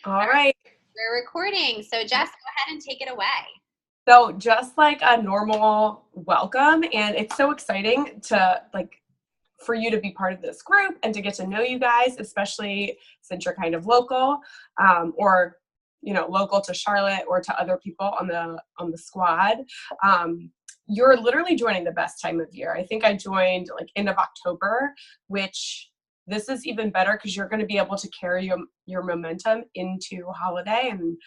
All right. We're recording. So Jess, go ahead and take it away. So just like a normal welcome, and it's so exciting to for you to be part of this group and to get to know you guys, especially since you're kind of local, or local to Charlotte or to other people on the squad. You're literally joining the best time of year. I think I joined like end of October, which this is even better because you're going to be able to carry your momentum into holiday. And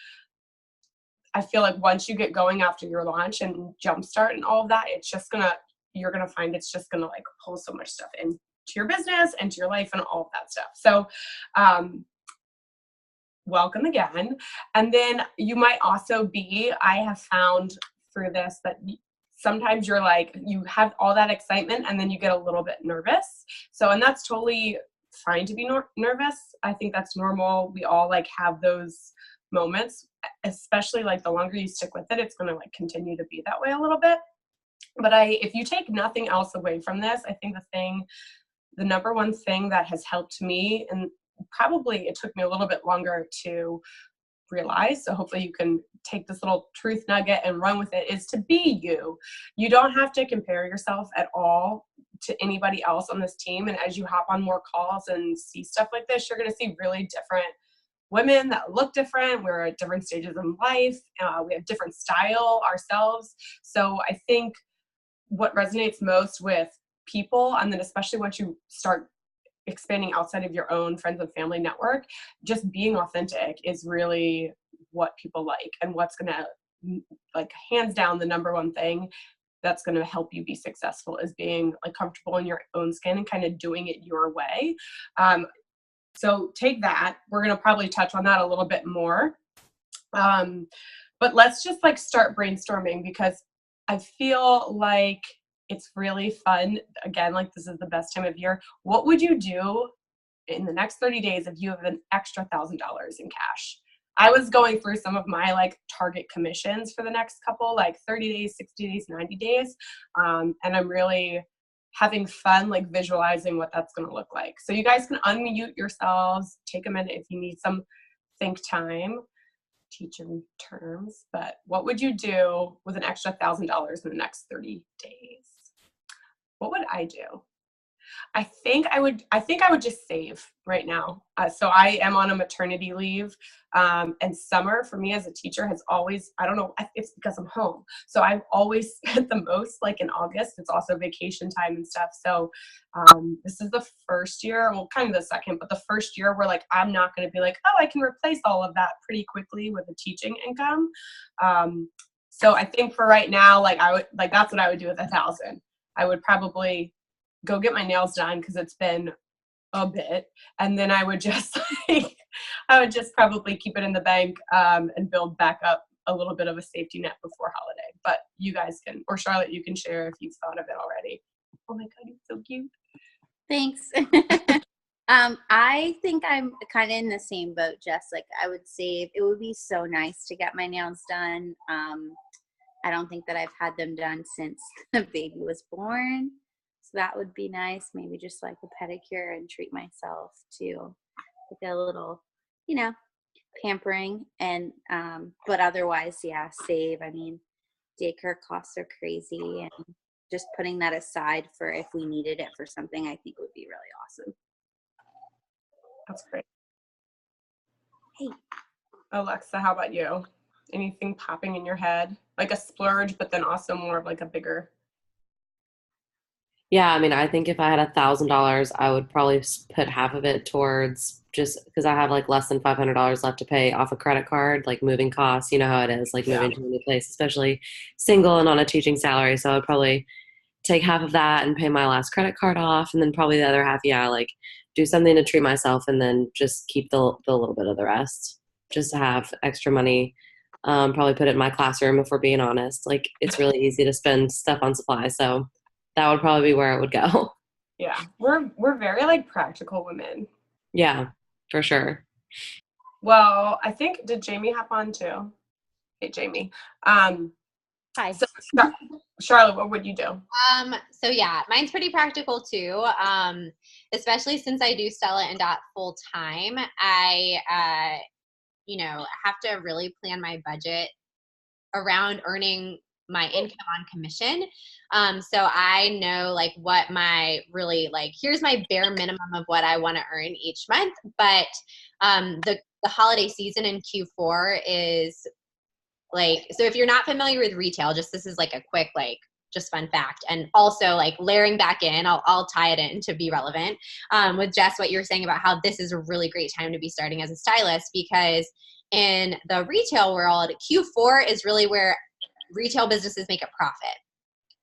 I feel like once you get going after your launch and jumpstart and all of that, you're gonna find it's just gonna like pull so much stuff into your business and to your life and all of that stuff. So welcome again. And then you might also I have found through this that sometimes you're like, you have all that excitement and then you get a little bit nervous. So, and that's totally fine to be nervous. I think that's normal. We all like have those moments, especially like the longer you stick with it, it's going to like continue to be that way a little bit. But if you take nothing else away from this, I think the number one thing that has helped me, and probably it took me a little bit longer to realize, so hopefully you can take this little truth nugget and run with it, is to be you. You don't have to compare yourself at all to anybody else on this team. And as you hop on more calls and see stuff like this, you're going to see really different women that look different. We're at different stages in life. We have different style ourselves. So I think what resonates most with people, and then especially once you start expanding outside of your own friends and family network, just being authentic is really what people like, and what's going to, like, hands down, the number one thing that's going to help you be successful is being like comfortable in your own skin and kind of doing it your way. So take that. We're going to probably touch on that a little bit more. But let's just like start brainstorming, because I feel like it's really fun. Again, like this is the best time of year. What would you do in the next 30 days if you have an extra $1,000 in cash? I was going through some of my like target commissions for the next couple, like 30 days, 60 days, 90 days. And I'm really having fun, like visualizing what that's going to look like. So you guys can unmute yourselves, take a minute if you need some think time, teaching terms, but what would you do with an extra $1,000 in the next 30 days? What would I do? I think I would just save right now. So I am on a maternity leave, and summer for me as a teacher has always, I don't know, it's because I'm home. So I've always spent the most like in August. It's also vacation time and stuff. So this is the first year, well, kind of the second, but the first year where like, I'm not going to be like, oh, I can replace all of that pretty quickly with a teaching income. So I think for right now, like that's what I would do with 1,000. I would probably go get my nails done because it's been a bit, and then I would just probably keep it in the bank, and build back up a little bit of a safety net before holiday. But you guys can, or Charlotte, you can share if you've thought of it already. Oh my god, it's so cute. Thanks. I think I'm kind of in the same boat, Jess. Like I would save. It would be so nice to get my nails done. I don't think that I've had them done since the baby was born. So that would be nice. Maybe just like a pedicure and treat myself to like a little, pampering. And but otherwise, yeah, save. I mean, daycare costs are crazy, and just putting that aside for if we needed it for something, I think would be really awesome. That's great. Hey, Alexa, how about you? Anything popping in your head? Like a splurge, but then also more of like a bigger. Yeah, I mean, I think if I had $1,000, I would probably put half of it towards, just because I have like less than $500 left to pay off a credit card, like moving costs. You know how it is, like moving to a new place, especially single and on a teaching salary. So I'd probably take half of that and pay my last credit card off, and then probably the other half, yeah, like do something to treat myself, and then just keep the little bit of the rest, just to have extra money. Probably put it in my classroom, if we're being honest. Like it's really easy to spend stuff on supplies, so that would probably be where it would go. Yeah, we're very like practical women. Yeah, for sure. Well, I think, did Jamie hop on too? Hey, Jamie. hi. So, Charlotte, what would you do? So yeah, mine's pretty practical too. Especially since I do sell it in full time. have to really plan my budget around earning my income on commission. So I know like what my really like, here's my bare minimum of what I want to earn each month. But the holiday season in Q4 is like, so if you're not familiar with retail, just this is like a quick, like, just fun fact. And also like layering back in, I'll tie it in to be relevant with Jess, what you were saying about how this is a really great time to be starting as a stylist, because in the retail world, Q4 is really where retail businesses make a profit.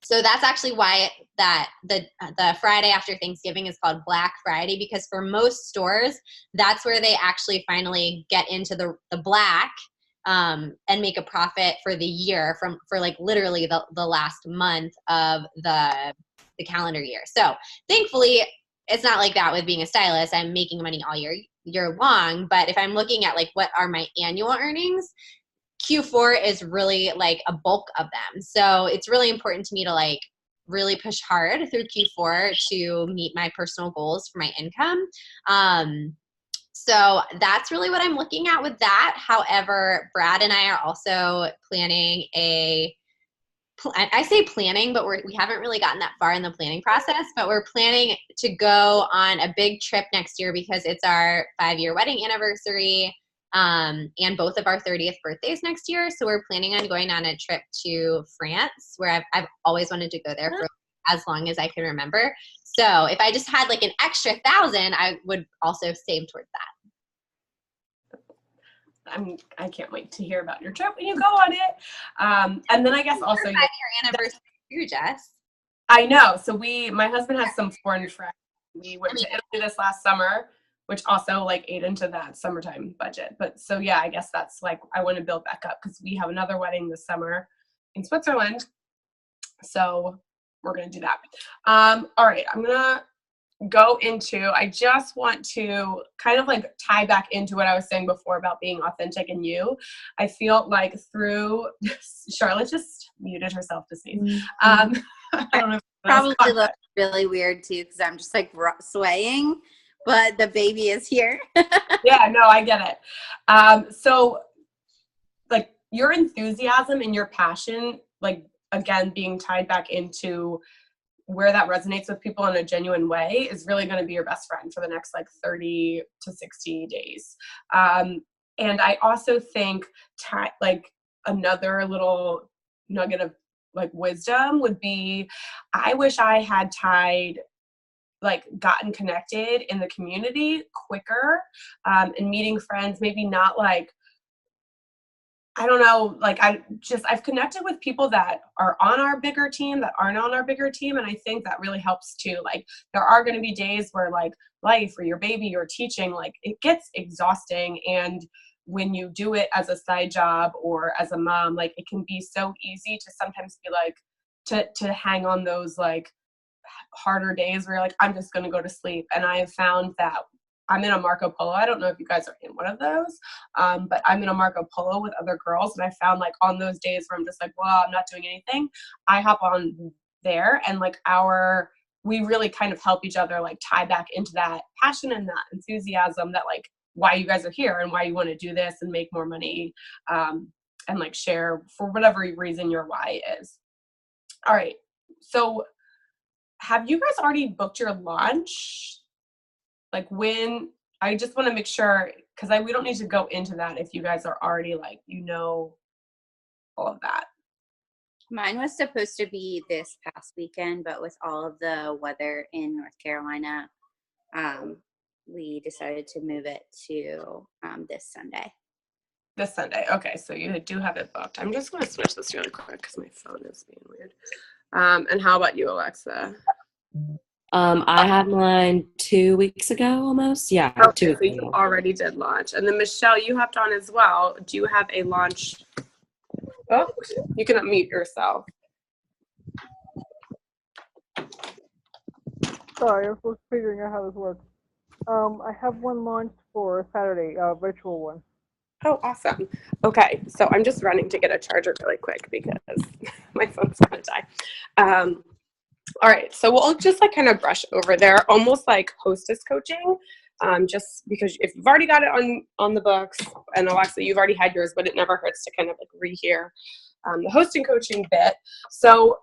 So that's actually why the Friday after Thanksgiving is called Black Friday, because for most stores, that's where they actually finally get into the black and make a profit for the year for like literally the last month of the calendar year. So thankfully, it's not like that with being a stylist. I'm making money all year long. But if I'm looking at like what are my annual earnings, Q4 is really like a bulk of them. So it's really important to me to like really push hard through Q4 to meet my personal goals for my income. So that's really what I'm looking at with that. However, Brad and I are also planning I say planning, but we haven't really gotten that far in the planning process, but we're planning to go on a big trip next year because it's our 5-year wedding anniversary. And both of our 30th birthdays next year. So we're planning on going on a trip to France, where I've always wanted to go there for as long as I can remember. So if I just had like an extra 1,000, I would also save towards that. I can't wait to hear about your trip when you go on it. And then I guess also 5-year anniversary too, Jess. I know. So my husband has some foreign friends. We went to Italy this last summer, which also like ate into that summertime budget. But so yeah, I guess that's like, I want to build back up because we have another wedding this summer in Switzerland. So we're going to do that. All right, I'm going to go into, I just want to kind of like tie back into what I was saying before about being authentic and you. I feel like through, Charlotte just muted herself to sneeze. I don't know. Probably looks really weird too, because I'm just like swaying. But the baby is here. Yeah, no, I get it. So like your enthusiasm and your passion, like again, being tied back into where that resonates with people in a genuine way is really going to be your best friend for the next like 30 to 60 days. And I also think like another little nugget of like wisdom would be, I wish I had gotten connected in the community quicker, and meeting friends, maybe not like, I don't know, like I've connected with people that are on our bigger team that aren't on our bigger team. And I think that really helps too. Like there are going to be days where like life or your baby or teaching, like it gets exhausting. And when you do it as a side job or as a mom, like it can be so easy to sometimes be like, to hang on those like harder days where you're like, I'm just going to go to sleep. And I have found that I'm in a Marco Polo. I don't know if you guys are in one of those, but I'm in a Marco Polo with other girls. And I found like on those days where I'm just like, well, I'm not doing anything, I hop on there and like we really kind of help each other like tie back into that passion and that enthusiasm that like why you guys are here and why you want to do this and make more money, and like share for whatever reason your why is. All right. So have you guys already booked your launch? Like when, I just want to make sure, because we don't need to go into that if you guys are already like, all of that. Mine was supposed to be this past weekend, but with all of the weather in North Carolina, we decided to move it to this Sunday. This Sunday. Okay, so you do have it booked. I'm just going to switch this really quick because my phone is being weird. And how about you, Alexa? I had mine 2 weeks ago almost. Yeah, okay, 2 weeks so you ago. already did launch. And then Michelle, you hopped on as well. Do you have a launch? Oh, you can unmute yourself. Sorry, I'm still figuring out how this works. I have one launched for Saturday, a virtual one. Oh, awesome. Okay, so I'm just running to get a charger really quick because my phone's going to die. All right, so we'll just like kind of brush over there, almost like hostess coaching. just because if you've already got it on the books, and Alexa, you've already had yours, but it never hurts to kind of like rehear the hosting coaching bit. So,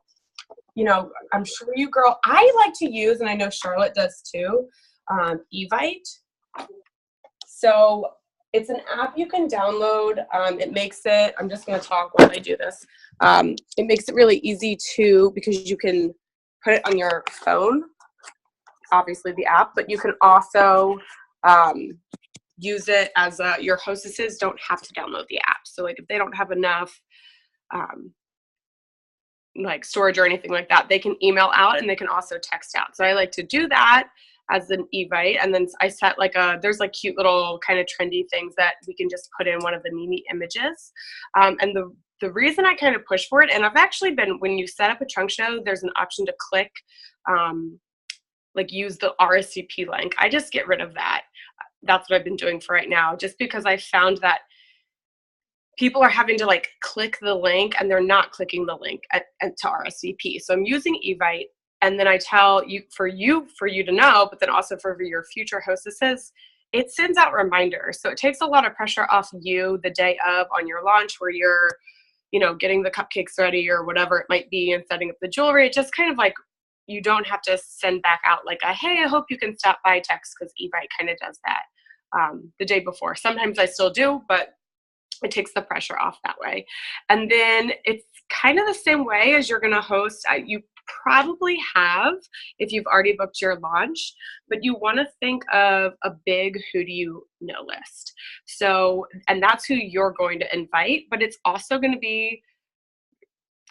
you know, I'm sure you girl, I like to use, and I know Charlotte does too, Evite. So it's an app you can download. It makes it, I'm just going to talk while I do this. It makes it really easy to, because you can put it on your phone, obviously the app, but you can also use it as your hostesses don't have to download the app. So like if they don't have enough like storage or anything like that, they can email out and they can also text out. So I like to do that as an Evite, and then I set like there's like cute little kind of trendy things that we can just put in one of the Mimi images. And the reason I kind of push for it, and I've actually been, when you set up a trunk show, there's an option to click like use the RSVP link. I just get rid of that. That's what I've been doing for right now, just because I found that people are having to like click the link and they're not clicking the link to RSVP. So I'm using Evite, and then I tell you for you to know, but then also for your future hostesses, it sends out reminders. So it takes a lot of pressure off you the day of on your launch where you're, you know, getting the cupcakes ready or whatever it might be and setting up the jewelry. It just kind of like, you don't have to send back out like a, hey, I hope you can stop by text, because Evite kind of does that the day before. Sometimes I still do, but it takes the pressure off that way. And then it's kind of the same way as you're going to host. You probably have, if you've already booked your launch, but you want to think of a big who do you know list. So, and that's who you're going to invite, but it's also going to be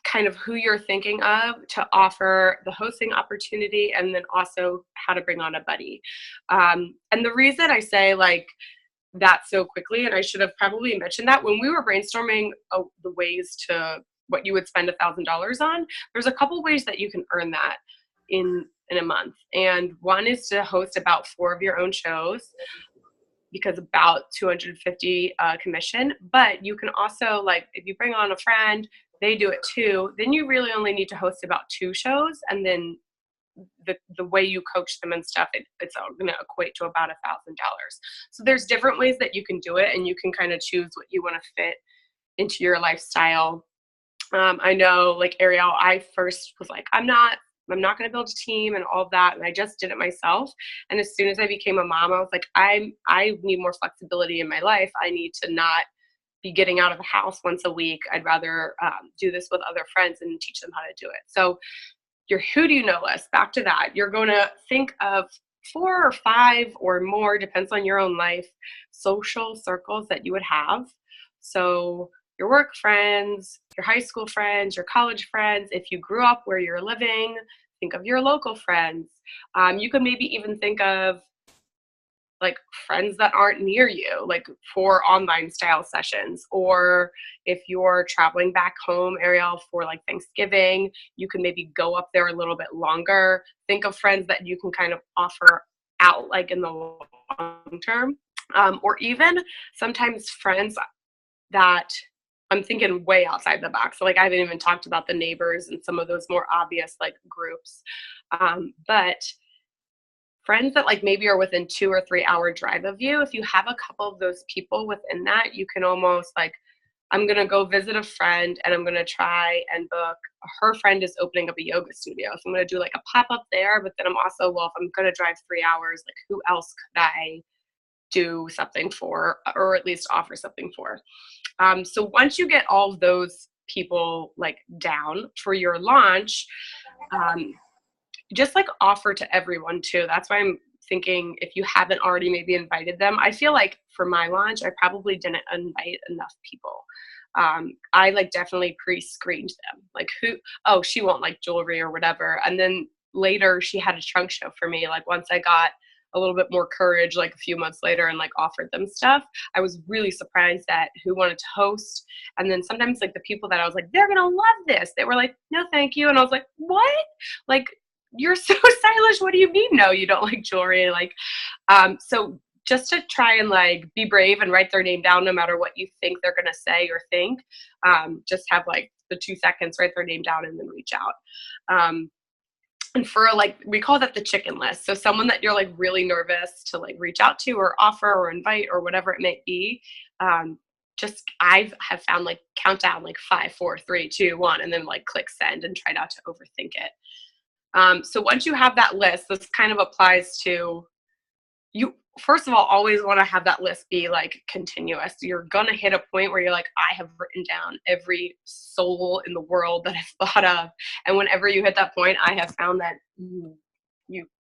kind of who you're thinking of to offer the hosting opportunity, and then also how to bring on a buddy. And the reason I say like that so quickly, and I should have probably mentioned that when we were brainstorming the ways to what you would spend $1,000 on, there's a couple ways that you can earn that in a month. And one is to host about 4 of your own shows, because about 250 commission. But you can also, like, if you bring on a friend, they do it too, then you really only need to host about 2 shows, and then the way you coach them and stuff, it's all going to equate to about $1,000. So there's different ways that you can do it, and you can kind of choose what you want to fit into your lifestyle. I know, like Ariel, I first was like, I'm not going to build a team and all of that, and I just did it myself. And as soon as I became a mom, I was like, I need more flexibility in my life. I need to not be getting out of the house once a week. I'd rather do this with other friends and teach them how to do it. So your who do you know list, back to that, you're going to think of 4 or 5 or more, depends on your own life, social circles that you would have. So your work friends, your high school friends, your college friends. If you grew up where you're living, think of your local friends. You could maybe even think of like friends that aren't near you, like for online style sessions. Or if you're traveling back home, Ariel, for like Thanksgiving, you can maybe go up there a little bit longer. Think of friends that you can kind of offer out like in the long term. Or even sometimes friends that, I'm thinking way outside the box. So like I haven't even talked about the neighbors and some of those more obvious like groups. But friends that like maybe are within 2 or 3 hour drive of you, if you have a couple of those people within that, you can almost like, I'm going to go visit a friend and I'm going to try and book, her friend is opening up a yoga studio. So I'm going to do like a pop-up there, but then I'm also, well, if I'm going to drive 3 hours, like who else could I do something for, or at least offer something for? So once you get all of those people like down for your launch, just like offer to everyone too. That's why I'm thinking if you haven't already maybe invited them. I feel like for my launch, I probably didn't invite enough people. I like definitely pre-screened them. Like she won't like jewelry or whatever. And then later she had a trunk show for me. Like once I got a little bit more courage, like a few months later, and like offered them stuff, I was really surprised at who wanted to host. And then sometimes like the people that I was like, they're going to love this, they were like, no, thank you. And I was like, what? Like, you're so stylish. What do you mean? No, you don't like jewelry. Like, so just to try and like be brave and write their name down, no matter what you think they're going to say or think, just have like the 2 seconds, write their name down and then reach out. And for like, we call that the chicken list. So someone that you're like really nervous to like reach out to or offer or invite or whatever it may be. I have found like count down like 5, 4, 3, 2, 1, and then like click send and try not to overthink it. So once you have that list, this kind of applies to you. First of all, always want to have that list be like continuous. You're going to hit a point where you're like, I have written down every soul in the world that I've thought of. And whenever you hit that point, I have found that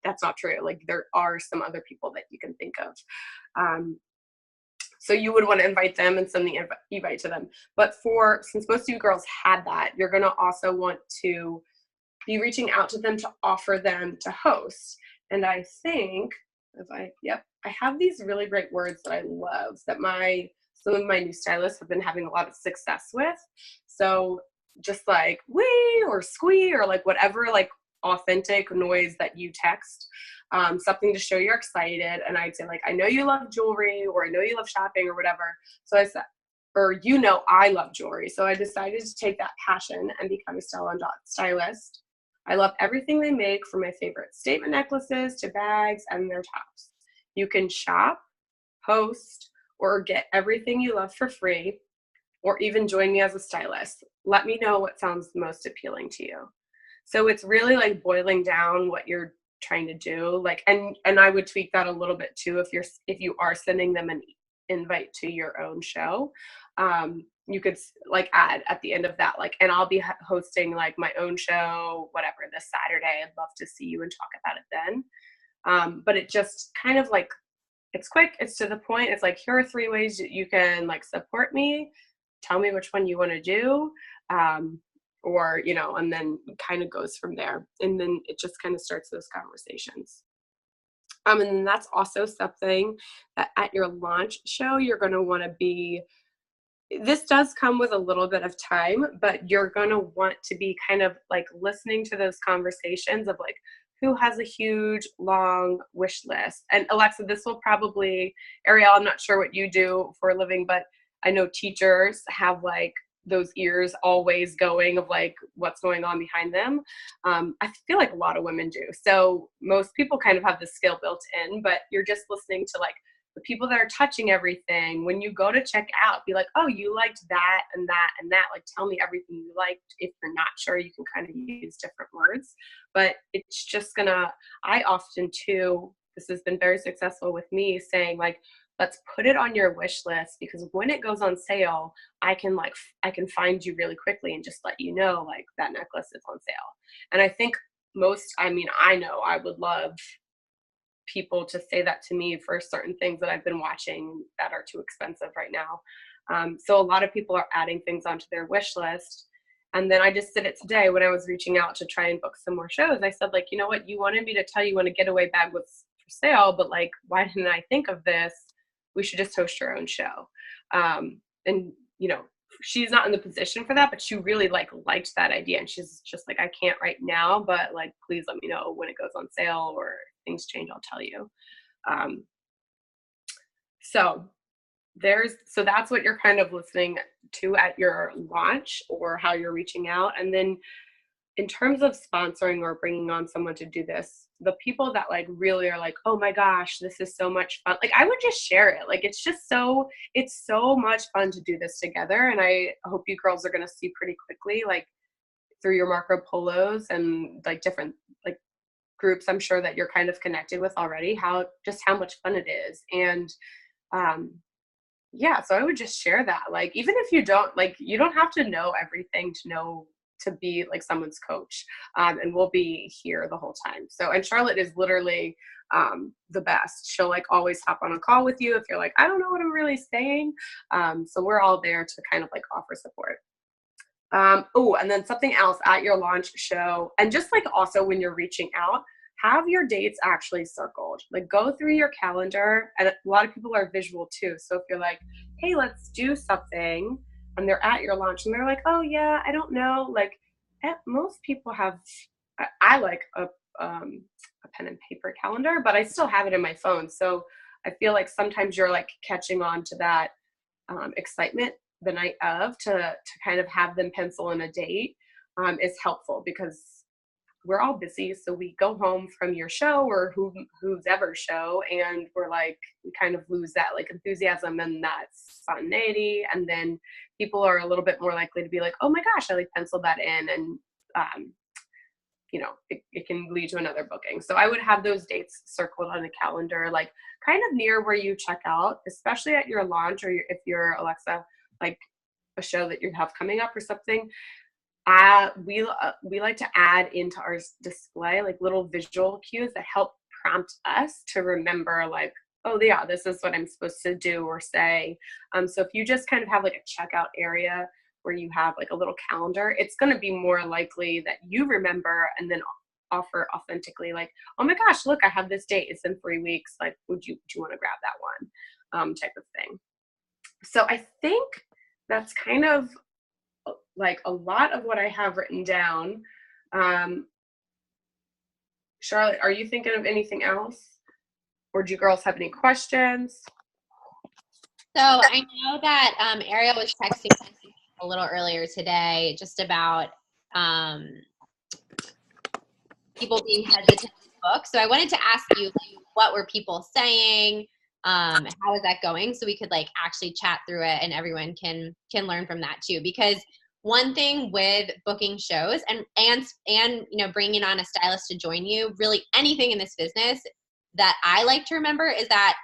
that's not true. Like there are some other people that you can think of. So you would want to invite them and send the invite to them. But since most of you girls had that, you're going to also want to be reaching out to them to offer them to host. And I think I have these really great words that I love that some of my new stylists have been having a lot of success with. So just like wee or squee or like whatever like authentic noise that you text, something to show you're excited. And I'd say like, I know you love jewelry, or I know you love shopping or whatever. So I said, or I love jewelry. So I decided to take that passion and become a stylist. I love everything they make, from my favorite statement necklaces to bags and their tops. You can shop, host, or get everything you love for free, or even join me as a stylist. Let me know what sounds most appealing to you. So it's really like boiling down what you're trying to do. Like, and I would tweak that a little bit too if you are sending them an invite to your own show. You could like add at the end of that, like, and I'll be hosting like my own show, whatever, this Saturday. I'd love to see you and talk about it then. But it just kind of like, it's quick, it's to the point. It's like, here are 3 ways that you can like support me. Tell me which one you want to do. Or, and then kind of goes from there. And then it just kind of starts those conversations. And then that's also something that at your launch show, you're going to want to be, this does come with a little bit of time, but you're going to want to be kind of like listening to those conversations of like, who has a huge, long wish list. And Alexa, this will probably, Ariel, I'm not sure what you do for a living, but I know teachers have like those ears always going of like what's going on behind them. I feel like a lot of women do. So most people kind of have the skill built in, but you're just listening to like the people that are touching everything. When you go to check out, be like, oh, you liked that and that and that. Like, tell me everything you liked. If you're not sure, you can kind of use different words, but it's just I often too, this has been very successful with me, saying like, let's put it on your wish list, because when it goes on sale, I can find you really quickly and just let you know like that necklace is on sale. And I think I know I would love people to say that to me for certain things that I've been watching that are too expensive right now. So a lot of people are adding things onto their wish list. And then I just did it today when I was reaching out to try and book some more shows. I said like, you know what, you wanted me to tell you when a getaway bag was for sale, but like, why didn't I think of this? We should just host your own show. And she's not in the position for that, but she really liked that idea. And she's just like, I can't right now, but like, please let me know when it goes on sale or things change, I'll tell you. So that's what you're kind of listening to at your launch, or how you're reaching out. And then in terms of sponsoring or bringing on someone to do this, the people that like really are like, oh my gosh, this is so much fun. Like I would just share it. Like it's so much fun to do this together. And I hope you girls are going to see pretty quickly, like through your Marco Polos and like different like groups I'm sure that you're kind of connected with already, how much fun it is. And so I would just share that. Like, even if you don't have to know everything to be like someone's coach, and we'll be here the whole time. So, and Charlotte is literally the best. She'll like always hop on a call with you if you're like, I don't know what I'm really saying. So we're all there to kind of like offer support. And then something else at your launch show, and just like also when you're reaching out, have your dates actually circled. Like go through your calendar, and a lot of people are visual too. So if you're like, hey, let's do something, and they're at your launch and they're like, oh yeah, I don't know. Like most people have, I like a pen and paper calendar, but I still have it in my phone. So I feel like sometimes you're like catching on to that excitement the night of to kind of have them pencil in a date is helpful, because we're all busy. So we go home from your show or who's ever show, and we're like, we kind of lose that like enthusiasm and that spontaneity. And then people are a little bit more likely to be like, oh my gosh, I like penciled that in. And, it can lead to another booking. So I would have those dates circled on the calendar, like kind of near where you check out, especially at your launch, or if you're Alexa, like a show that you have coming up or something. We like to add into our display like little visual cues that help prompt us to remember, like, oh yeah, this is what I'm supposed to do or say. So if you just kind of have like a checkout area where you have like a little calendar, it's going to be more likely that you remember and then offer authentically, like, oh my gosh, look, I have this date, it's in 3 weeks, like, do you want to grab that one, type of thing. So I think that's kind of like a lot of what I have written down. Charlotte, are you thinking of anything else? Or do you girls have any questions? So I know that Ariel was texting a little earlier today just about people being hesitant to book. So I wanted to ask you, like, what were people saying? How is that going? So we could like actually chat through it, and everyone can learn from that too. Because one thing with booking shows and bringing on a stylist to join you, really anything in this business that I like to remember is that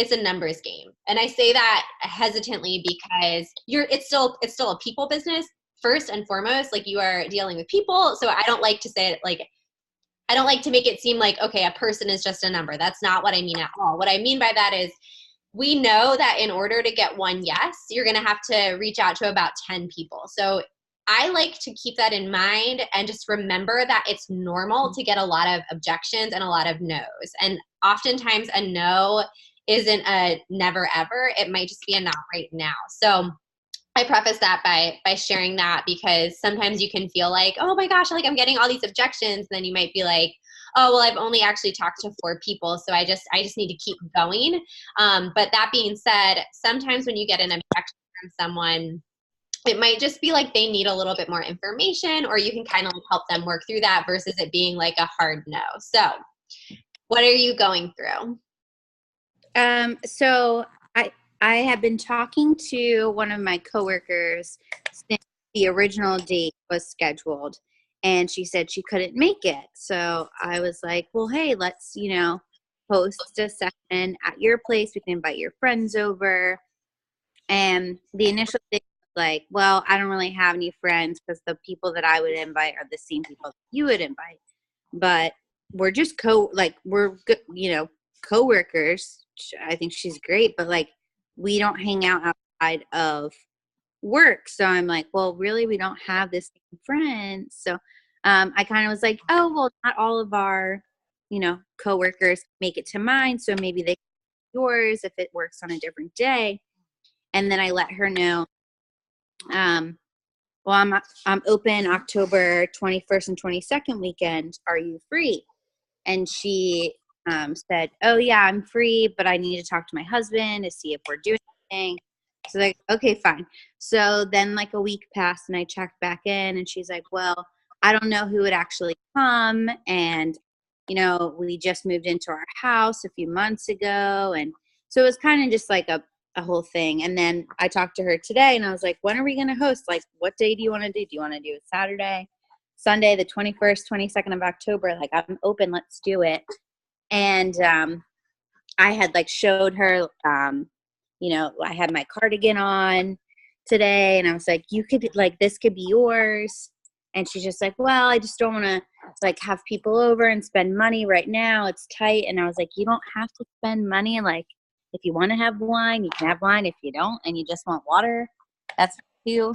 it's a numbers game. And I say that hesitantly because it's still a people business first and foremost. Like, you are dealing with people. So I don't like to say it like, I don't like to make it seem like, okay, a person is just a number. That's not what I mean at all. What I mean by that is, we know that in order to get one yes, you're going to have to reach out to about 10 people. So I like to keep that in mind and just remember that it's normal to get a lot of objections and a lot of no's. And oftentimes a no isn't a never ever. It might just be a not right now. So I preface that by sharing that, because sometimes you can feel like, oh my gosh, like I'm getting all these objections. And then you might be like, oh, well, I've only actually talked to 4 people, so I just need to keep going. But that being said, sometimes when you get an objection from someone, it might just be like they need a little bit more information, or you can kind of help them work through that versus it being like a hard no. So what are you going through? So I have been talking to one of my coworkers since the original date was scheduled, and she said she couldn't make it. So I was like, well, hey, let's, host a session at your place. We can invite your friends over. And the initial thing was like, well, I don't really have any friends because the people that I would invite are the same people that you would invite. But we're just we're good, coworkers. I think she's great, but like, we don't hang out outside of work. So I'm like, well, really, we don't have this friend. So I kind of was like, oh, well, not all of our, coworkers make it to mine. So maybe they yours if it works on a different day. And then I let her know, well, I'm open October 21st and 22nd weekend. Are you free? And she said, oh yeah, I'm free, but I need to talk to my husband to see if we're doing anything. So like, okay, fine. So then like a week passed and I checked back in and she's like, well, I don't know who would actually come. And, we just moved into our house a few months ago. And so it was kind of just like a whole thing. And then I talked to her today and I was like, when are we going to host? Like, what day do you want to do? Do you want to do it Saturday, Sunday, the 21st, 22nd of October? Like, I'm open. Let's do it. And I had like showed her, I had my cardigan on today and I was like, you could like, this could be yours. And she's just like, well, I just don't want to like have people over and spend money right now. It's tight. And I was like, you don't have to spend money. Like, if you want to have wine, you can have wine. If you don't, and you just want water, that's you.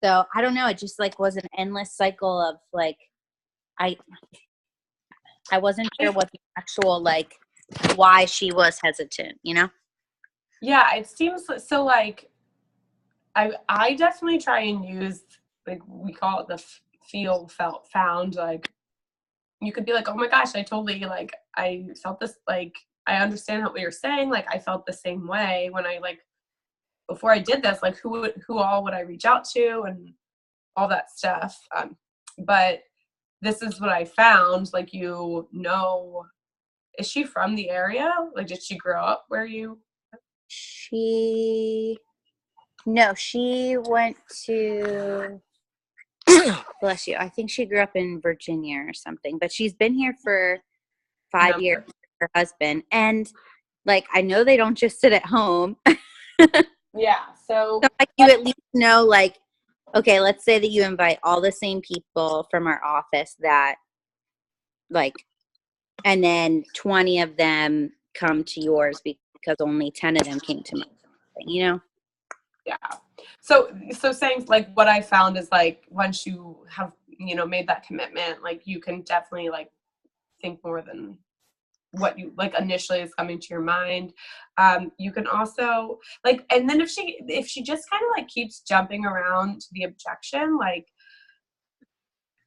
So I don't know. It just like was an endless cycle of like, I wasn't sure what the actual, like, why she was hesitant, Yeah, it seems so. Like, I definitely try and use, like, we call it the feel, felt, found. Like, you could be like, oh my gosh, I totally, like, I felt this, like, I understand what you're saying. Like, I felt the same way when I, like, before I did this, like, who all would I reach out to and all that stuff. but this is what I found. Like, you know, is she from the area? Like, did she grow up where you? No, she went to, bless you, I think she grew up in Virginia or something, but she's been here for 5 years with her husband. And like, I know they don't just sit at home. Yeah. So like, you at least know, like, okay, let's say that you invite all the same people from our office that, like, and then 20 of them come to yours because only 10 of them came to mine, you know? Yeah. So saying, like, what I found is, like, once you have, you know, made that commitment, like, you can definitely, like, think more than what you, like, initially is coming to your mind. You can also, like, and then if she just kind of, like, keeps jumping around to the objection, like,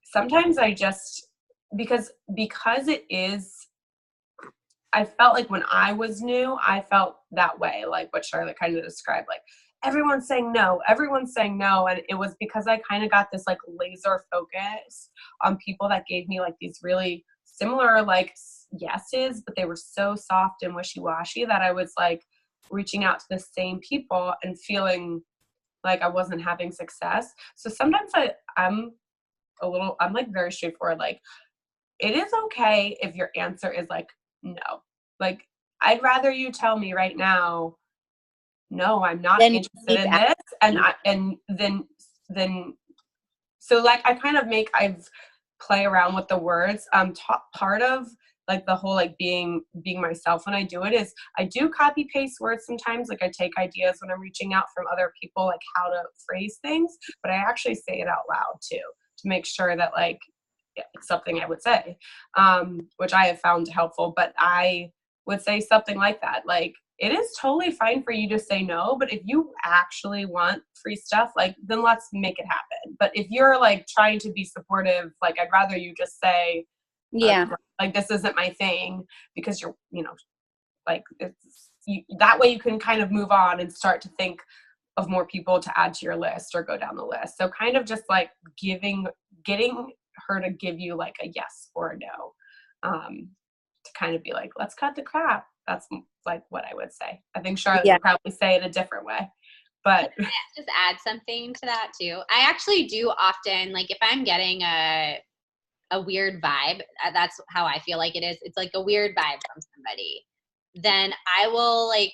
sometimes I just, because it is, I felt like when I was new, I felt that way, like what Charlotte kind of described, like, everyone's saying no. And it was because I kind of got this, like, laser focus on people that gave me, like, these really similar, like, yeses, but they were so soft and wishy-washy that I was, like, reaching out to the same people and feeling like I wasn't having success. So sometimes I'm like, very straightforward. Like, it is okay if your answer is, like, no. Like, I'd rather you tell me right now, no, I'm not Then interested in this. And then, so, like, I've play around with the words. Part of, like, the whole, like, being myself when I do it is I do copy paste words sometimes. Like, I take ideas when I'm reaching out from other people, like, how to phrase things, but I actually say it out loud too, to make sure that, like, it's something I would say, which I have found helpful. But I would say something like that. Like, it is totally fine for you to say no, but if you actually want free stuff, like, then let's make it happen. But if you're, like, trying to be supportive, like, I'd rather you just say, Yeah. like, this isn't my thing, because you're, you know, like, that way you can kind of move on and start to think of more people to add to your list or go down the list. So kind of just, like, getting her to give you, like, a yes or a no, to kind of be like, let's cut the crap. That's, like, what I would say. I think Charlotte would probably say it a different way, but just add something to that too. I actually do often, like, if I'm getting a weird vibe, that's how I feel like it is. It's like a weird vibe from somebody. Then I will, like,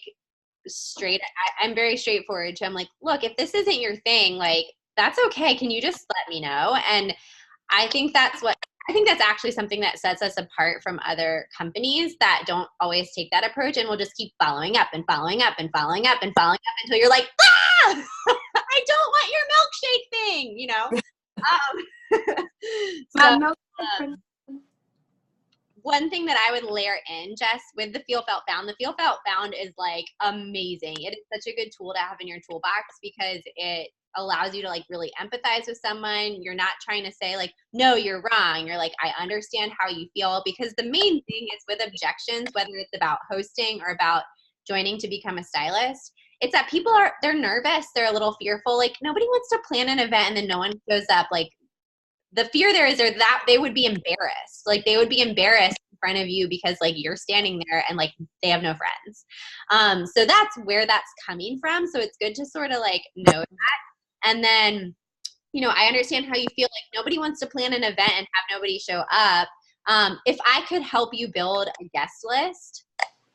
I'm very straightforward too. I'm like, look, if this isn't your thing, like, that's okay. Can you just let me know? And I think that's actually something that sets us apart from other companies that don't always take that approach and will just keep following up and following up and following up and following up until you're like, ah, I don't want your milkshake thing, you know? One thing that I would layer in, Jess, with the Feel Felt Found is, like, amazing. It is such a good tool to have in your toolbox because it allows you to, like, really empathize with someone. You're not trying to say, like, no, you're wrong. You're like, I understand how you feel, because the main thing is with objections, whether it's about hosting or about joining to become a stylist, it's that they're nervous. They're a little fearful. Like, nobody wants to plan an event and then no one shows up. Like, the fear there is that they would be embarrassed. Like, they would be embarrassed in front of you because, like, you're standing there and, like, they have no friends. So that's where that's coming from. So it's good to sort of, like, know that. And then, you know, I understand how you feel. Like, nobody wants to plan an event and have nobody show up. If I could help you build a guest list,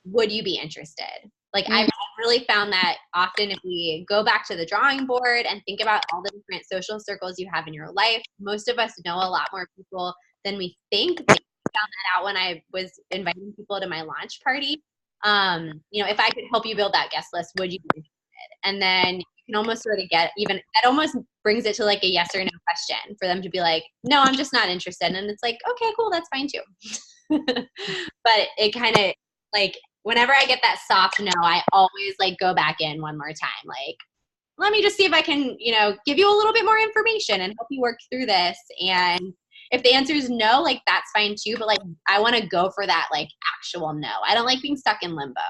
would you be interested? Like, I've really found that often if we go back to the drawing board and think about all the different social circles you have in your life, most of us know a lot more people than we think. I found that out when I was inviting people to my launch party. You know, if I could help you build that guest list, would you be interested? And then you can almost sort of that almost brings it to, like, a yes or no question for them to be like, no, I'm just not interested. And it's like, okay, cool, that's fine too. But it kind of, like, whenever I get that soft no, I always, like, go back in one more time. Like, let me just see if I can, you know, give you a little bit more information and help you work through this. And if the answer is no, like, that's fine too. But, like, I want to go for that, like, actual no. I don't like being stuck in limbo.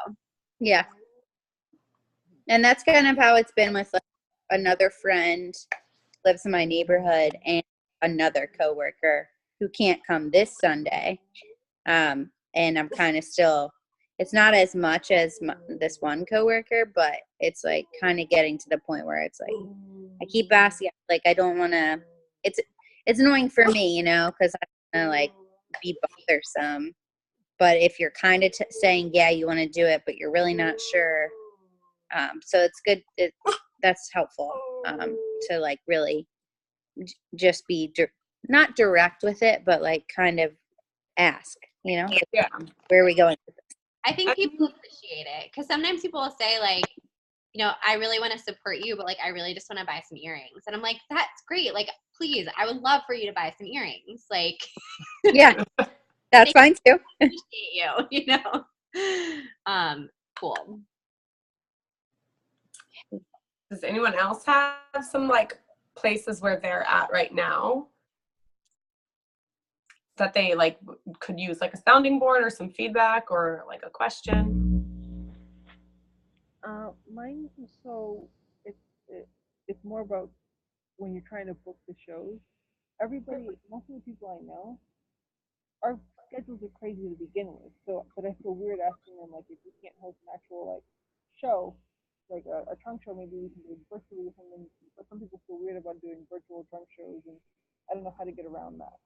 Yeah. And that's kind of how it's been with, like, another friend lives in my neighborhood. And another coworker who can't come this Sunday. And I'm kind of still, it's not as much as this one coworker, but it's like kind of getting to the point where it's like, I keep asking, like, I don't want to, it's annoying for me, you know, because I don't want to like be bothersome. But if you're kind of saying, yeah, you want to do it, but you're really not sure. So it's good. That's helpful to like really just be not direct with it, but like kind of ask, you know, Yeah. where are we going with this? I think people appreciate it because sometimes people will say like, you know, I really want to support you, but like, I really just want to buy some earrings. And I'm like, that's great. Like, please, I would love for you to buy some earrings. Like, yeah, that's fine too. Appreciate you, you know? Cool. Does anyone else have some like places where they're at right now that they like could use like a sounding board or some feedback or like a question? Mine, so it's more about when you're trying to book the shows. Most of the people I know, our schedules are crazy to begin with. So, but I feel weird asking them like if we can't host an actual like show, like a trunk show, maybe we can do it virtually or something. But some people feel weird about doing virtual trunk shows, and I don't know how to get around that.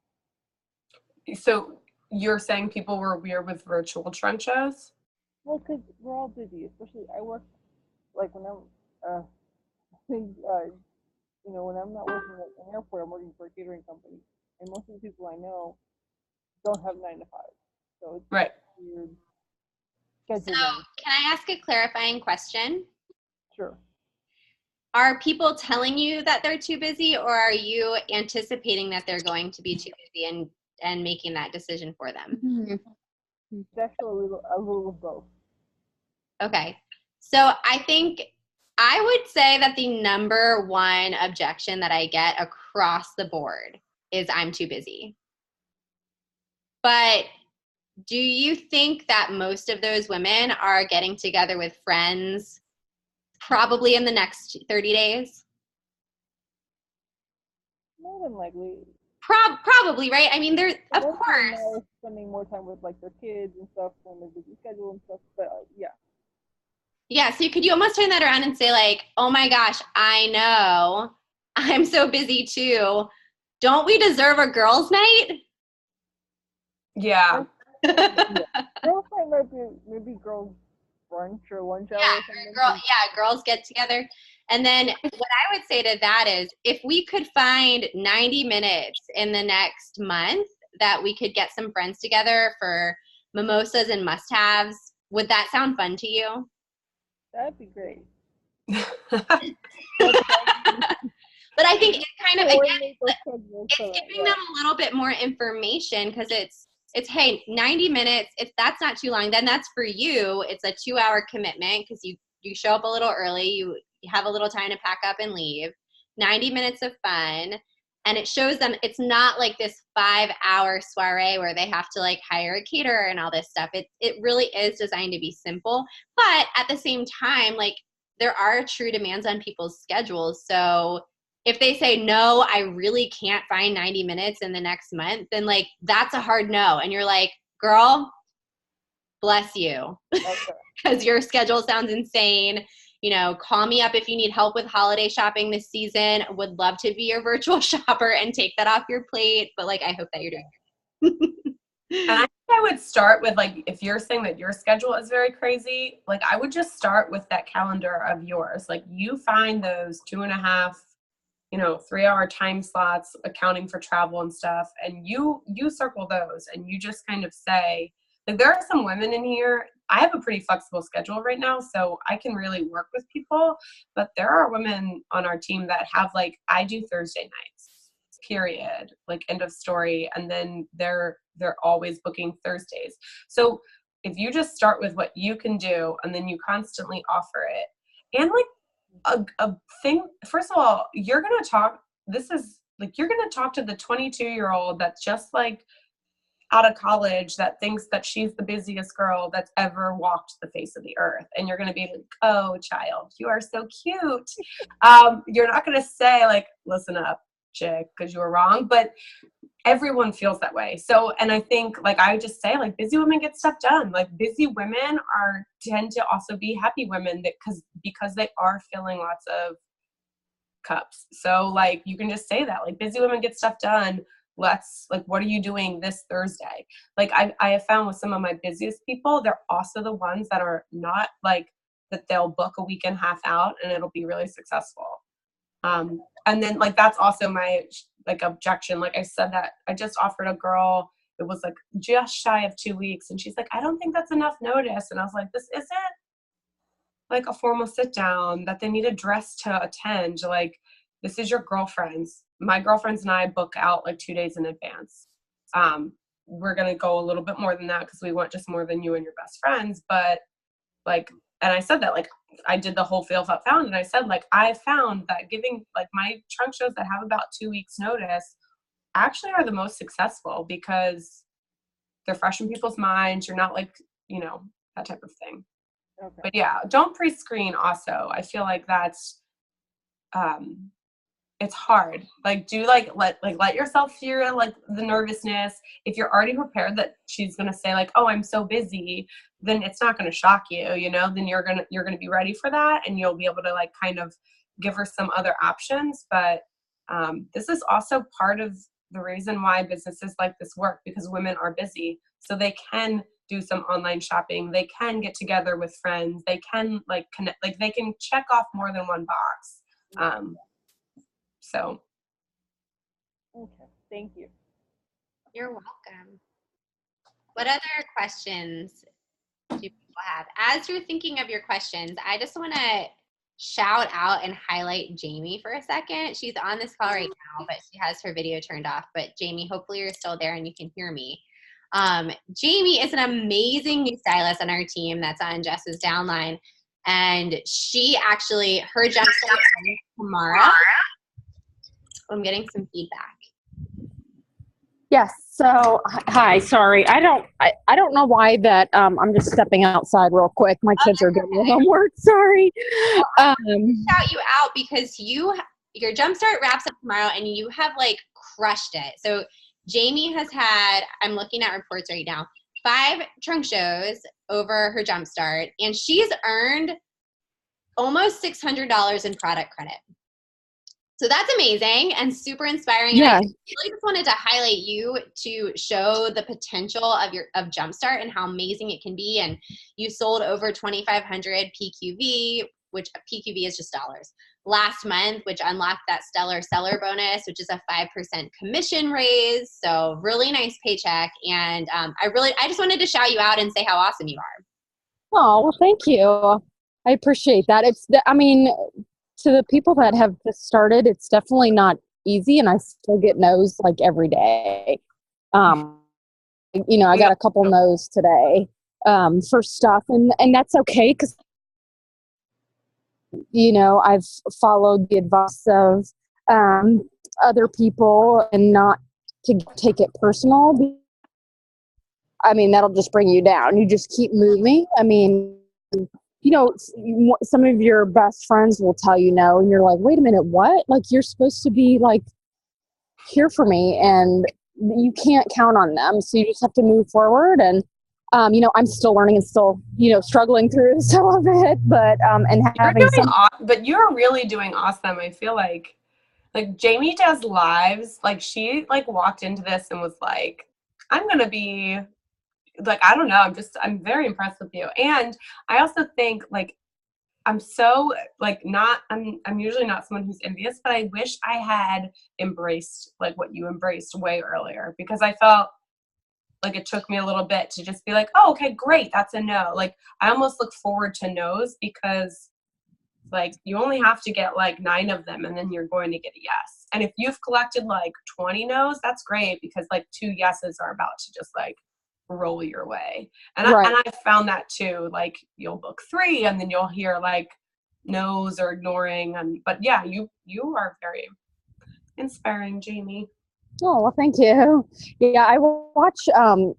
So you're saying people were weird with virtual trunk shows? Well, because we're all busy, especially I work like when I'm you know, when I'm not working at an airport, I'm working for a catering company, and most of the people I know don't have 9 to 5, so it's Right. weird So scheduling. can I ask a clarifying question? Sure. Are people telling you that they're too busy, or are you anticipating that they're going to be too busy and making that decision for them? Mm-hmm. It's actually a little of both. Okay. So I think I would say that the number one objection that I get across the board is I'm too busy. But do you think that most of those women are getting together with friends probably in the next 30 days? More than likely. Probably, right? I mean, there's, of Most course. them are spending more time with like their kids and stuff on their busy schedule and stuff, but yeah. Yeah, so could you almost turn that around and say like, oh my gosh, I know, I'm so busy too. Don't we deserve a girls' night? Yeah. Girls night might be maybe girls brunch or lunch hour or something. Girls get together. And then what I would say to that is if we could find 90 minutes in the next month that we could get some friends together for mimosas and must-haves, would that sound fun to you? That'd be great. But I think it's kind of, again, it's giving giving them a little bit more information because it's hey, 90 minutes, if that's not too long, then that's for you. It's a 2-hour commitment because you show up a little early, you have a little time to pack up and leave. 90 minutes of fun. And it shows them it's not like this 5-hour soiree where they have to like hire a caterer and all this stuff. It really is designed to be simple. But at the same time, like there are true demands on people's schedules. So if they say, no, I really can't find 90 minutes in the next month, then like that's a hard no. And you're like, girl, bless you. Because your schedule sounds insane. You know, call me up if you need help with holiday shopping this season. Would love to be your virtual shopper and take that off your plate. But like, I hope that you're doing it. And I think I would start with like, if you're saying that your schedule is very crazy, like I would just start with that calendar of yours. Like you find those 2.5, 3-hour time slots accounting for travel and stuff. And you circle those and you just kind of say, like, there are some women in here. I have a pretty flexible schedule right now, so I can really work with people. But there are women on our team that have like, I do Thursday nights, period, like end of story. And then they're always booking Thursdays. So if you just start with what you can do and then you constantly offer it, and like a thing, first of all, you're going to talk to the 22-year-old that's just like out of college that thinks that she's the busiest girl that's ever walked the face of the earth. And you're going to be like, oh, child, you are so cute. You're not going to say like, listen up, chick because you were wrong, but everyone feels that way. So, and I think, like, I just say, like, busy women get stuff done. Like, busy women tend to also be happy women because they are filling lots of cups. So, like, you can just say that, like, busy women get stuff done. Let's, like, what are you doing this Thursday? Like, I have found with some of my busiest people, they're also the ones that are not, like, that they'll book a week and a half out and it'll be really successful. And then, like, that's also my, like, objection. Like, I said that I just offered a girl, it was like just shy of 2 weeks, and she's like, I don't think that's enough notice. And I was like, this isn't like a formal sit down that they need a dress to attend. Like, this is your girlfriends. My girlfriends and I book out like 2 days in advance. We're going to go a little bit more than that because we want just more than you and your best friends. But, like, and I said that, like, I did the whole Fail Felt Found, and I said, like, I found that giving, like, my trunk shows that have about 2 weeks notice actually are the most successful because they're fresh in people's minds. You're not, like, you know, that type of thing. Okay. But yeah, don't pre-screen also. I feel like that's, it's hard. Like, do, like, let yourself feel, like, the nervousness. If you're already prepared that she's going to say, like, oh, I'm so busy, then it's not going to shock you, you know, then you're going to be ready for that, and you'll be able to, like, kind of give her some other options. But this is also part of the reason why businesses like this work, because women are busy. So they can do some online shopping. They can get together with friends. They can, like, connect, like, they can check off more than one box. So. Okay. Thank you. You're welcome. What other questions do people have? As you're thinking of your questions, I just want to shout out and highlight Jamie for a second. She's on this call right now, but she has her video turned off. But Jamie, hopefully you're still there and you can hear me. Jamie is an amazing new stylist on our team that's on Jess's downline. And she actually, her jump starts tomorrow. I'm getting some feedback. Yes. So, hi. Sorry, I don't know why that. I'm just stepping outside real quick. My kids are doing their homework. Sorry. Shout you out because your jumpstart wraps up tomorrow, and you have, like, crushed it. So Jamie has had, I'm looking at reports right now, 5 trunk shows over her jumpstart, and she's earned almost $600 in product credit. So that's amazing and super inspiring. Yeah. And I really just wanted to highlight you to show the potential of Jumpstart and how amazing it can be. And you sold over 2,500 PQV, which PQV is just dollars, last month, which unlocked that stellar seller bonus, which is a 5% commission raise. So really nice paycheck. And I just wanted to shout you out and say how awesome you are. Oh, well, thank you. I appreciate that. To the people that have just started, it's definitely not easy, and I still get no's, like, every day. I got a couple no's today for stuff, and that's okay because, I've followed the advice of other people and not to take it personal. That'll just bring you down. You just keep moving. Some of your best friends will tell you no, and you're like, wait a minute, what? Like, you're supposed to be, like, here for me, and you can't count on them. So you just have to move forward. And, I'm still learning and still, struggling through some of it, but, but you're really doing awesome. I feel like Jamie does lives. Like, she, like, walked into this and was like, I'm going to be, like, I don't know. I'm very impressed with you. And I also think, like, I'm so, like, I'm usually not someone who's envious, but I wish I had embraced, like, what you embraced way earlier, because I felt like it took me a little bit to just be like, oh, okay, great. That's a no. Like, I almost look forward to no's because, like, you only have to get, like, 9 of them and then you're going to get a yes. And if you've collected, like, 20 no's, that's great because, like, 2 yeses are about to just, like, roll your way. And right. I found that too. Like, you'll book 3 and then you'll hear, like, no's or ignoring. But yeah, you are very inspiring, Jamie. Oh, well, thank you. Yeah, I watch,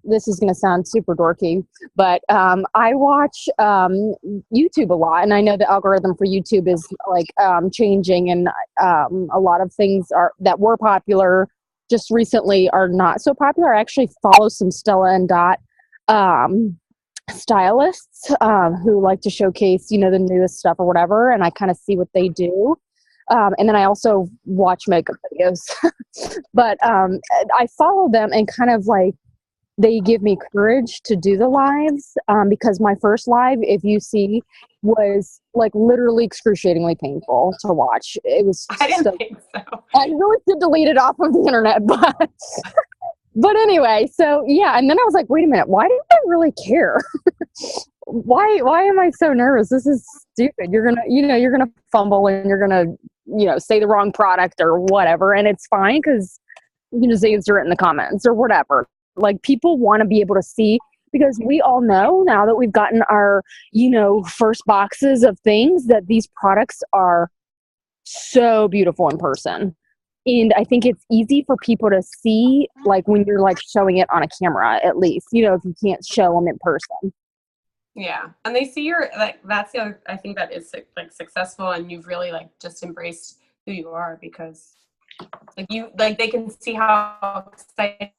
this is going to sound super dorky, but I watch YouTube a lot. And I know the algorithm for YouTube is like changing, and a lot of things are that were popular just recently are not so popular. I actually follow some Stella and Dot stylists who like to showcase, the newest stuff or whatever, and I kind of see what they do. And then I also watch makeup videos. But I follow them, and kind of like they give me courage to do the lives, because my first live, if you see, was like literally excruciatingly painful to watch. It was I didn't so, think so. I really did delete it off of the internet, but anyway, so yeah. And then I was like, wait a minute, why do I really care? Why am I so nervous? This is stupid. You're gonna fumble, and you're gonna say the wrong product or whatever, and it's fine because you can just answer it in the comments or whatever. Like, people want to be able to see, because we all know now that we've gotten our first boxes of things, that these products are so beautiful in person. And I think it's easy for people to see, like, when you're like showing it on a camera, at least, if you can't show them in person. Yeah, and they see your, like, that's the other, I think that is like successful, and you've really like just embraced who you are, because they can see how excited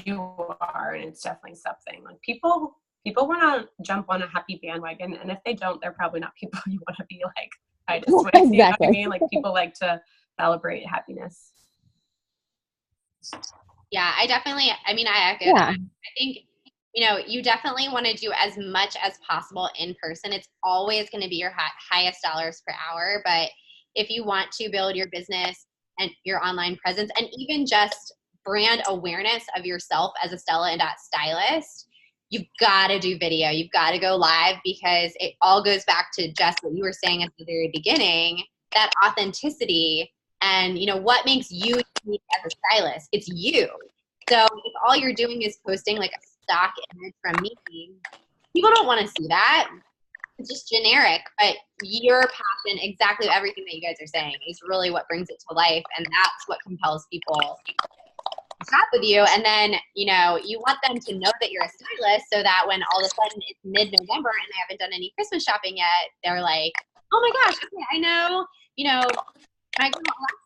you are, and it's definitely something. Like, people want to jump on a happy bandwagon, and if they don't, they're probably not people you want to be like I just with. Exactly. You know what I mean? Like, people like to celebrate happiness. Yeah, I echo Yeah. that. I think, you definitely want to do as much as possible in person. It's always going to be your highest dollars per hour. But if you want to build your business and your online presence, and even just brand awareness of yourself as a Stella and Dot stylist, you've got to do video. You've got to go live, because it all goes back to just what you were saying at the very beginning, that authenticity. And what makes you unique as a stylist? It's you. So if all you're doing is posting like a stock image from me, people don't want to see that. It's just generic. But your passion, exactly everything that you guys are saying, is really what brings it to life, and that's what compels people to shop with you. And then you want them to know that you're a stylist, so that when all of a sudden it's mid-November and they haven't done any Christmas shopping yet, they're like, oh my gosh, okay, I know my girl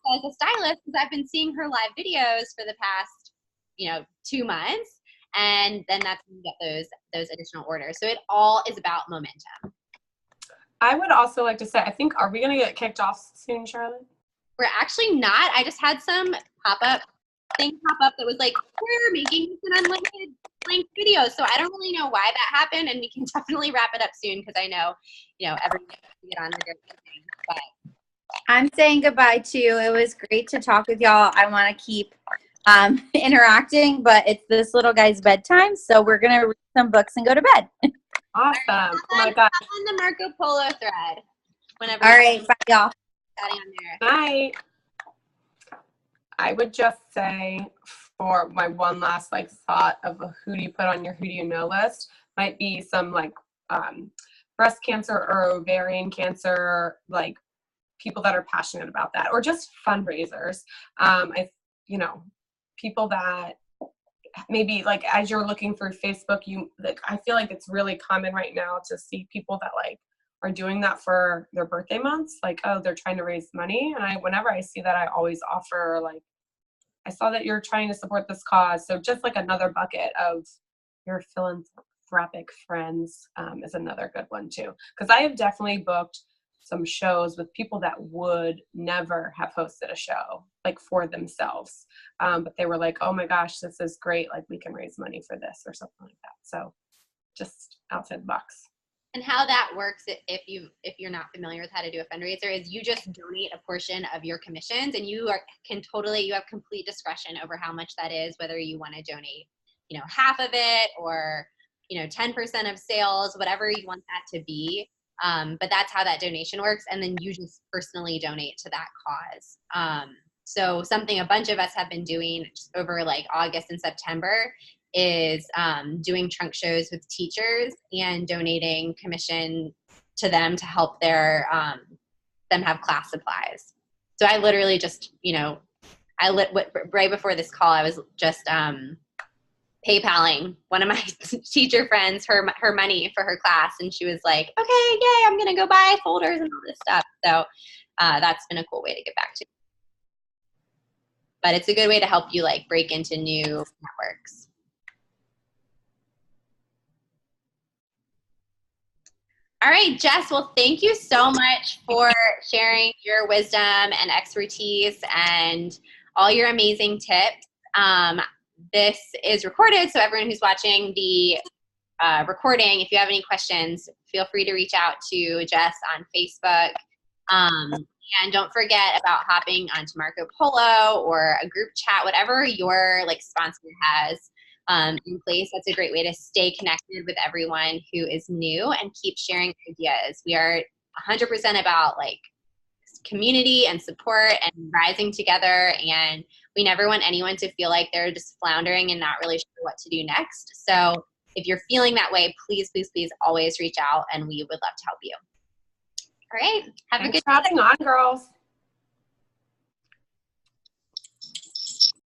Alexa is a stylist, because I've been seeing her live videos for the past 2 months, and then that's when you get those additional orders. So it all is about momentum. I would also like to say, I think, are we going to get kicked off soon, Charlotte? We're actually not. I just had some thing pop up that was like, we're making an unlimited length video. So I don't really know why that happened, and we can definitely wrap it up soon, because I know everyone has to get on with their thing. But I'm saying goodbye too. It was great to talk with y'all. I want to keep interacting, but it's this little guy's bedtime, so we're gonna read some books and go to bed. Awesome. Oh my gosh. on the Marco Polo thread. Whenever. All right, bye y'all. On there. Bye. I would just say, for my one last thought of who do you put on your who do you know list, might be some breast cancer or ovarian cancer, people that are passionate about that, or just fundraisers. People that maybe as you're looking through Facebook, I feel like it's really common right now to see people that are doing that for their birthday months. They're trying to raise money. And whenever I see that, I always offer, I saw that you're trying to support this cause. So just another bucket of your philanthropic friends is another good one too. Because I have definitely booked some shows with people that would never have hosted a show for themselves. But they were like, oh my gosh, this is great. We can raise money for this or something like that. So just outside the box. And how that works, if you're not familiar with how to do a fundraiser, is you just donate a portion of your commissions, and you have complete discretion over how much that is, whether you want to donate, half of it, or 10% of sales, whatever you want that to be. But that's how that donation works, and then you just personally donate to that cause. So something a bunch of us have been doing just over August and September is doing trunk shows with teachers and donating commission to them to help them have class supplies. So I literally just, I right before this call, I was just PayPaling one of my teacher friends her money for her class, and she was like, okay, yay, I'm gonna go buy folders and all this stuff. So that's been a cool way to get back to. But it's a good way to help you like break into new networks. All right, Jess, well, thank you so much for sharing your wisdom and expertise and all your amazing tips. This is recorded, so everyone who's watching the recording, if you have any questions, feel free to reach out to Jess on Facebook. And don't forget about hopping onto Marco Polo or a group chat, whatever your like sponsor has in place. That's a great way to stay connected with everyone who is new and keep sharing ideas. We are 100% about like community and support and rising together, and we never want anyone to feel like they're just floundering and not really sure what to do next. So if you're feeling that way, please, please, please always reach out, and we would love to help you. All right. Have a good Thanks for hopping on, girls.